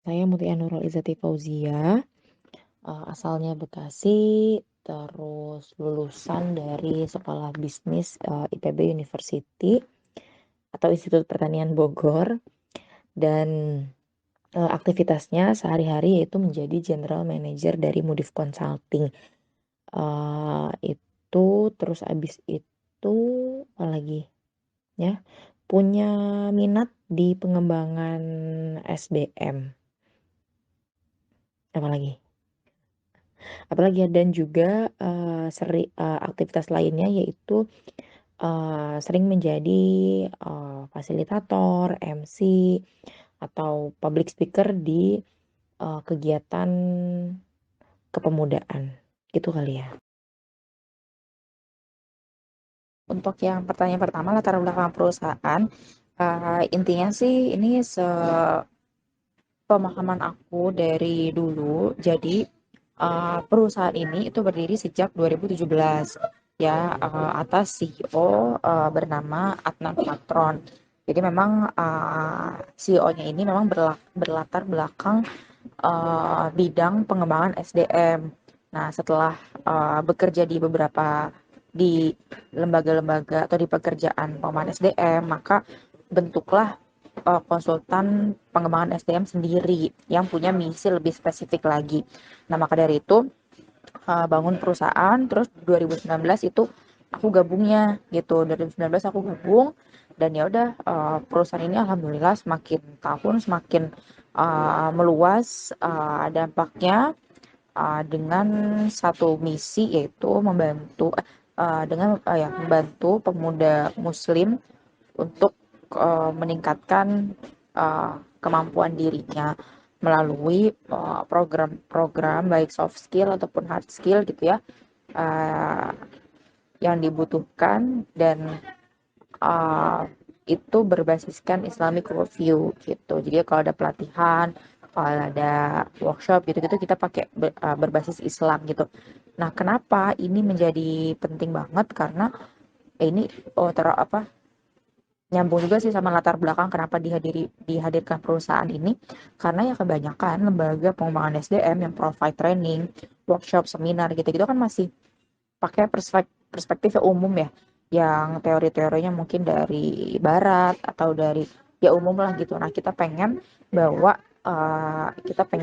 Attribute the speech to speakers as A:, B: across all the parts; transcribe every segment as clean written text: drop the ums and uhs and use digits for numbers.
A: Saya Mutia Nurul Izzati Fauzia, asalnya Bekasi, terus lulusan dari Sekolah Bisnis IPB University atau Institut Pertanian Bogor, dan aktivitasnya sehari-hari yaitu menjadi General Manager dari Mudif Consulting. Itu terus abis itu apalagi ya, punya minat di pengembangan SDM. Apalagi ya, dan juga aktivitas lainnya yaitu sering menjadi fasilitator, MC, atau public speaker di kegiatan kepemudaan. Itu kali ya. Untuk yang pertanyaan pertama, latar belakang perusahaan, intinya sih ini pemahaman aku dari dulu. Jadi perusahaan ini itu berdiri sejak 2017 ya, atas CEO bernama Adnan Patron. Jadi memang CEO-nya ini memang berlatar belakang bidang pengembangan SDM. Nah, setelah bekerja di lembaga-lembaga atau di pekerjaan pengembangan SDM, maka bentuklah konsultan pengembangan SDM sendiri yang punya misi lebih spesifik lagi. Nah, maka dari itu bangun perusahaan, terus 2019 itu aku gabungnya gitu. 2019 aku gabung, dan ya udah, perusahaan ini alhamdulillah semakin tahun semakin meluas dampaknya, dengan satu misi yaitu membantu pemuda muslim untuk meningkatkan kemampuan dirinya melalui program-program baik soft skill ataupun hard skill gitu ya, uh, yang dibutuhkan, dan uh, itu berbasiskan Islamic worldview gitu. Jadi kalau ada pelatihan, kalau ada workshop gitu-gitu, kita pakai berbasis Islam gitu. Nah, kenapa ini menjadi penting banget? Karena ini nyambung juga sih sama latar belakang kenapa dihadirkan perusahaan ini, karena ya kebanyakan lembaga pengembangan SDM yang provide training, workshop, seminar gitu-gitu kan masih pakai perspektif yang umum ya, yang teori-teorinya mungkin dari barat atau dari ya umum lah gitu. Nah, kita pengen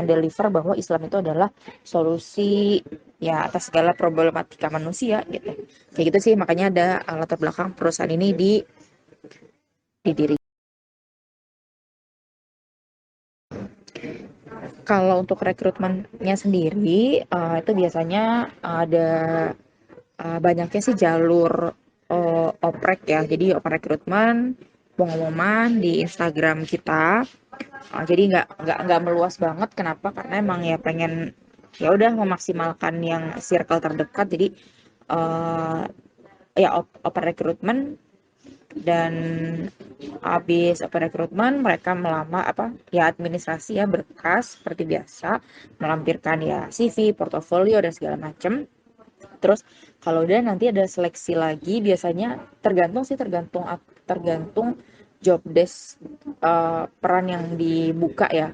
A: deliver bahwa Islam itu adalah solusi ya atas segala problematika manusia gitu. Kayak gitu sih, makanya ada latar belakang perusahaan ini didirikan. Kalau untuk rekrutmennya sendiri, itu biasanya ada banyaknya sih jalur oprek ya. Jadi open rekrutmen, pengumuman di Instagram kita. Jadi nggak meluas banget. Kenapa? Karena emang ya pengen ya udah memaksimalkan yang circle terdekat. Jadi uh, ya open rekrutmen, dan habis open rekrutmen mereka ya administrasi ya, berkas seperti biasa, melampirkan ya CV, portofolio, dan segala macam. Terus kalau udah nanti ada seleksi lagi, biasanya tergantung job desk, peran yang dibuka ya.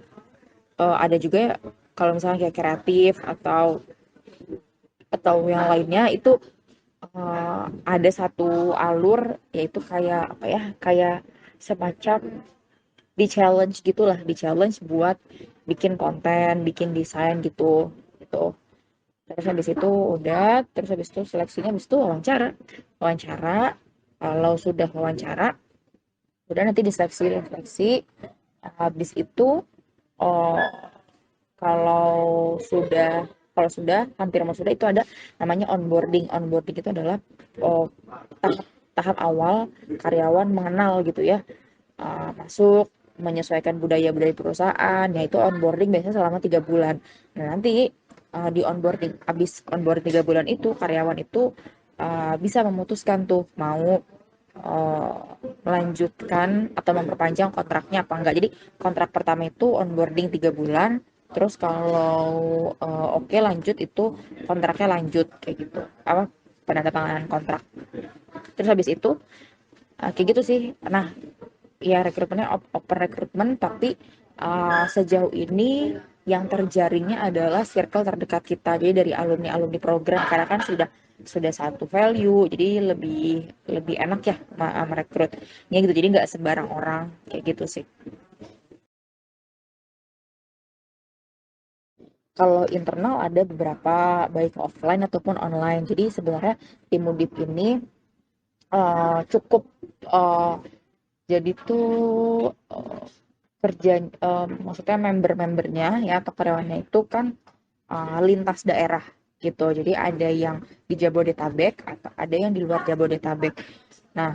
A: Ada juga ya, kalau misalnya kayak kreatif atau yang lainnya itu ada satu alur, yaitu kayak apa ya, kayak semacam di challenge buat bikin konten, bikin desain gitu. Terus habis itu udah, terus habis itu seleksinya, habis itu wawancara. Kalau sudah wawancara, udah nanti diseleksi. Habis itu oh, kalau sudah kalau sudah hampir mau sudah, itu ada namanya onboarding itu adalah oh, tahap tahap awal karyawan mengenal gitu ya, masuk, menyesuaikan budaya-budaya perusahaan, yaitu onboarding biasanya selama 3 bulan. Nah, nanti di onboarding 3 bulan itu, karyawan itu bisa memutuskan tuh mau melanjutkan atau memperpanjang kontraknya apa enggak. Jadi kontrak pertama itu onboarding 3 bulan, terus kalau oke lanjut, itu kontraknya lanjut kayak gitu, apa, penandatanganan kontrak. Terus habis itu kayak gitu sih. Nah, ya rekrutmennya open rekrutmen, tapi sejauh ini yang terjaringnya adalah circle terdekat kita, jadi dari alumni-alumni program, karena kan sudah satu value, jadi lebih lebih enak ya merekrutnya gitu, jadi nggak sembarang orang kayak gitu sih. Kalau internal ada beberapa, baik offline ataupun online. Jadi sebenarnya tim Mudip ini cukup, eh, jadi tuh eh, kerja, maksudnya member-membernya ya atau karyawannya itu kan lintas daerah gitu. Jadi ada yang di Jabodetabek atau ada yang di luar Jabodetabek. Nah,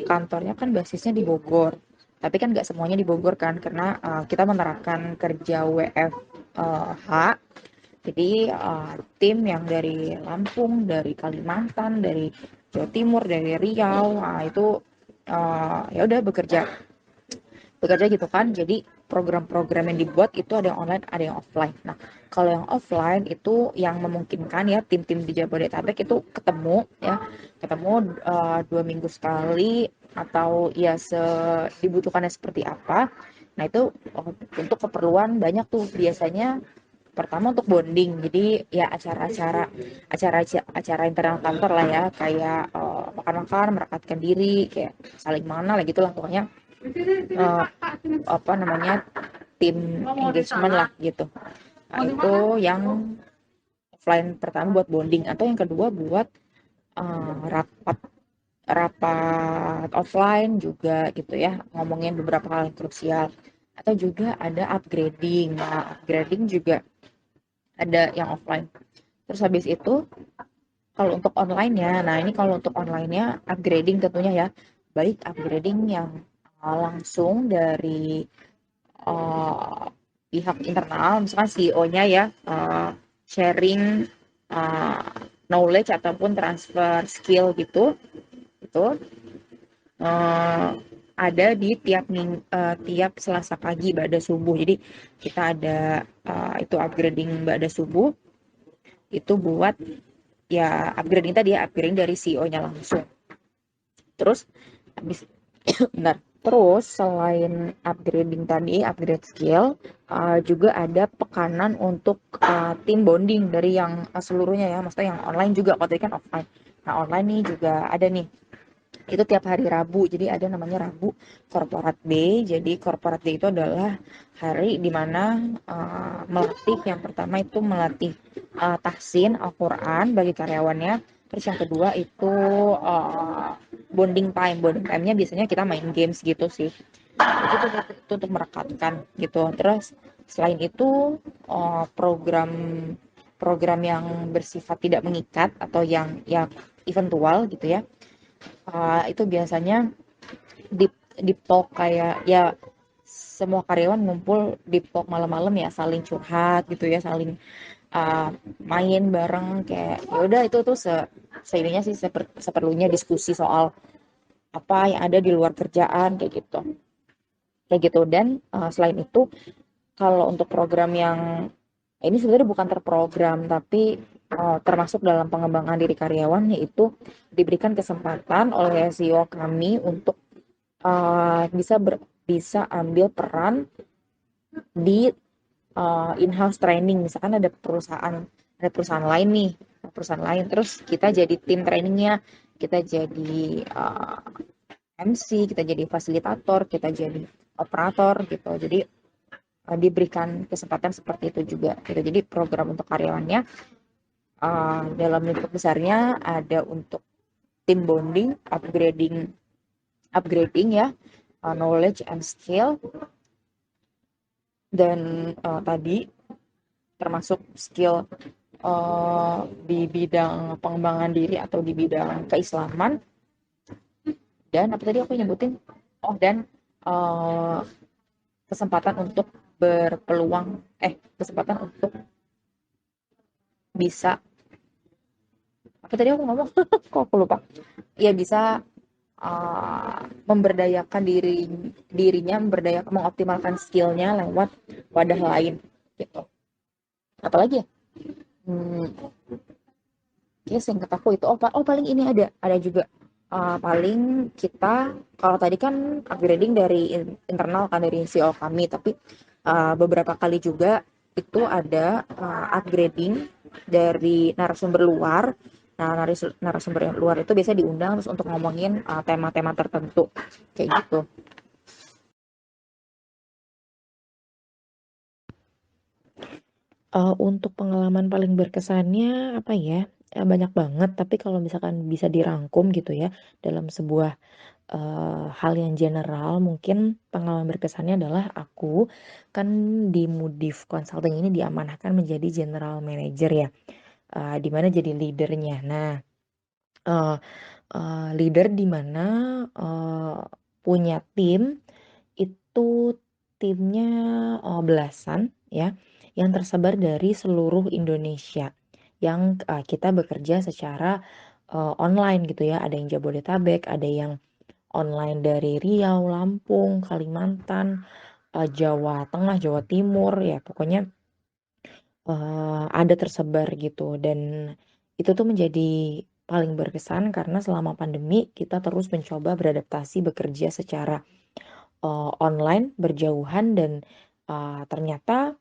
A: kantornya kan basisnya di Bogor. Tapi kan nggak semuanya di Bogor kan, karena kita menerapkan kerja WFH. Jadi tim yang dari Lampung, dari Kalimantan, dari Jawa Timur, dari Riau, itu ya udah bekerja gitu kan. Jadi program-program yang dibuat itu ada yang online, ada yang offline. Nah, kalau yang offline itu yang memungkinkan ya tim-tim di Jabodetabek itu ketemu 2 minggu sekali atau ya dibutuhkannya seperti apa. Nah, itu untuk keperluan banyak tuh biasanya. Pertama untuk bonding, jadi ya acara internal kantor lah ya, kayak makan-makan, merekatkan diri, kayak saling mengenal lah gitu lah pokoknya, eh, apa namanya, tim engagement lah gitu. Nah, itu yang offline pertama buat bonding, atau yang kedua buat rapat rapat offline juga gitu ya, ngomongin beberapa hal yang krusial, atau juga ada upgrading. Nah, upgrading juga ada yang offline. Terus habis itu kalau untuk online-nya, nah ini kalau untuk online-nya upgrading tentunya ya, baik upgrading yang langsung dari uh, pihak internal, misalkan CEO-nya ya, sharing uh, knowledge ataupun transfer skill gitu, itu ada di tiap Selasa pagi pada subuh. Jadi kita ada itu upgrading pada subuh, itu buat ya upgrading tadi ya, upgrading dari CEO-nya langsung. Terus habis benar. Terus selain upgrading tadi, upgrade skill, juga ada pekanan untuk tim bonding dari yang seluruhnya ya, maksudnya yang online juga, kalau tadi kan offline. Nah, online nih juga ada nih, itu tiap hari Rabu. Jadi ada namanya Rabu Corporate Day. Jadi Corporate Day itu adalah hari dimana melatih, yang pertama itu melatih tahsin Al-Quran bagi karyawannya. Terus yang kedua itu uh, bonding time. Bonding time-nya biasanya kita main games gitu sih. Itu untuk merekatkan gitu. Terus selain itu program program yang bersifat tidak mengikat atau yang ya eventual gitu ya, itu biasanya di di talk, kayak ya semua karyawan ngumpul di talk malam-malam ya, saling curhat gitu ya, saling uh, main bareng, kayak ya udah itu tuh seininya sih, seperlunya diskusi soal apa yang ada di luar kerjaan kayak gitu. Dan selain itu, kalau untuk program yang ini sebenarnya bukan terprogram, tapi termasuk dalam pengembangan diri karyawan, yaitu diberikan kesempatan oleh CEO kami untuk bisa ambil peran di in-house training. Misalkan ada perusahaan lain nih, perusahaan lain, terus kita jadi tim trainingnya, kita jadi MC, kita jadi fasilitator, kita jadi operator gitu. Jadi diberikan kesempatan seperti itu juga gitu. Jadi program untuk karyawannya dalam lingkup besarnya ada untuk tim bonding, upgrading upgrading ya, knowledge and skill, dan tadi termasuk skill di bidang pengembangan diri atau di bidang keislaman. Dan apa tadi aku nyebutin, dan uh, kesempatan untuk berpeluang kesempatan untuk bisa, apa tadi aku ngomong, kok aku lupa, ya bisa memberdayakan dirinya, mengoptimalkan skillnya lewat wadah lain gitu. Apalagi ya, hmm, ya singkat aku itu, paling ini ada juga. Paling kita, kalau tadi kan upgrading dari internal kan, dari CEO kami, tapi beberapa kali juga itu ada upgrading dari narasumber luar. Nah, narasumber yang luar itu biasanya diundang terus untuk ngomongin tema-tema tertentu kayak gitu. Untuk pengalaman paling berkesannya apa ya, banyak banget, tapi kalau misalkan bisa dirangkum gitu ya dalam sebuah, hal yang general, mungkin pengalaman berkesannya adalah aku kan di Mudif Consulting ini diamanahkan menjadi general manager ya, di mana jadi leader-nya. Nah, eee leader di mana, punya tim itu timnya, belasan ya, yang tersebar dari seluruh Indonesia, yang, kita bekerja secara, online gitu ya. Ada yang Jabodetabek, ada yang online dari Riau, Lampung, Kalimantan, Jawa Tengah, Jawa Timur, ya pokoknya, ada tersebar gitu. Dan itu tuh menjadi paling berkesan karena selama pandemi kita terus mencoba beradaptasi bekerja secara online berjauhan dan, ternyata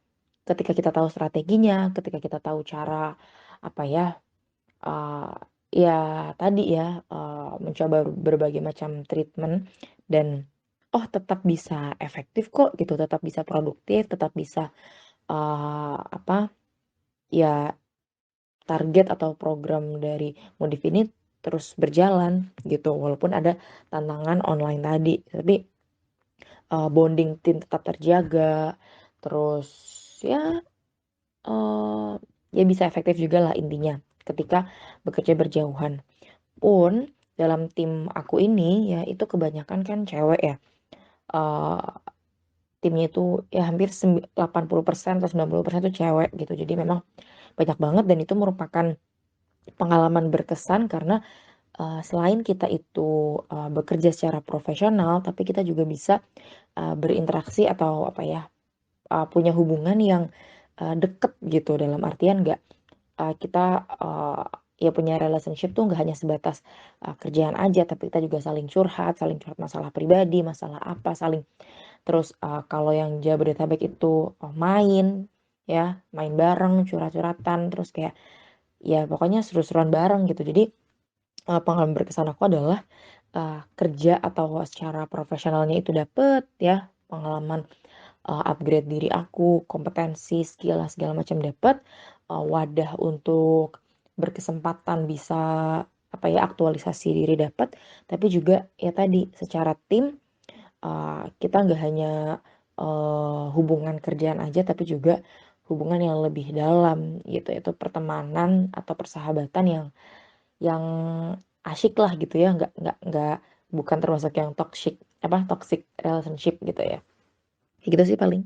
A: ketika kita tahu strateginya, ketika kita tahu cara, apa ya, eee, ya tadi ya, mencoba berbagai macam treatment dan, oh tetap bisa efektif kok gitu, tetap bisa produktif, tetap bisa, apa, ya target atau program dari Modif ini terus berjalan gitu, walaupun ada tantangan online tadi. Tapi bonding tim tetap terjaga, terus ya, eee, ya bisa efektif juga lah intinya ketika bekerja berjauhan. Pun dalam tim aku ini ya itu kebanyakan kan cewek ya, eee, timnya itu ya hampir 80% atau 90% tuh cewek gitu. Jadi memang banyak banget dan itu merupakan pengalaman berkesan karena, selain kita itu, bekerja secara profesional, tapi kita juga bisa, berinteraksi atau apa ya, punya hubungan yang, deket gitu dalam artian nggak, kita, ya punya relationship tuh nggak hanya sebatas, kerjaan aja tapi kita juga saling curhat masalah pribadi, masalah apa, saling terus, kalau yang Jabodetabek itu, ya, main bareng, curhat-curhatan, terus kayak ya pokoknya seru-seruan bareng gitu. Jadi, pengalaman berkesan aku adalah, kerja atau secara profesionalnya itu dapet ya, pengalaman upgrade diri aku, kompetensi, skill, segala macam dapat, wadah untuk berkesempatan bisa, apa ya, aktualisasi diri dapat, tapi juga ya tadi secara tim, kita nggak hanya, hubungan kerjaan aja, tapi juga hubungan yang lebih dalam gitu, itu pertemanan atau persahabatan yang asyik lah gitu ya, nggak bukan termasuk yang toxic relationship gitu ya. Kayak gitu sih paling.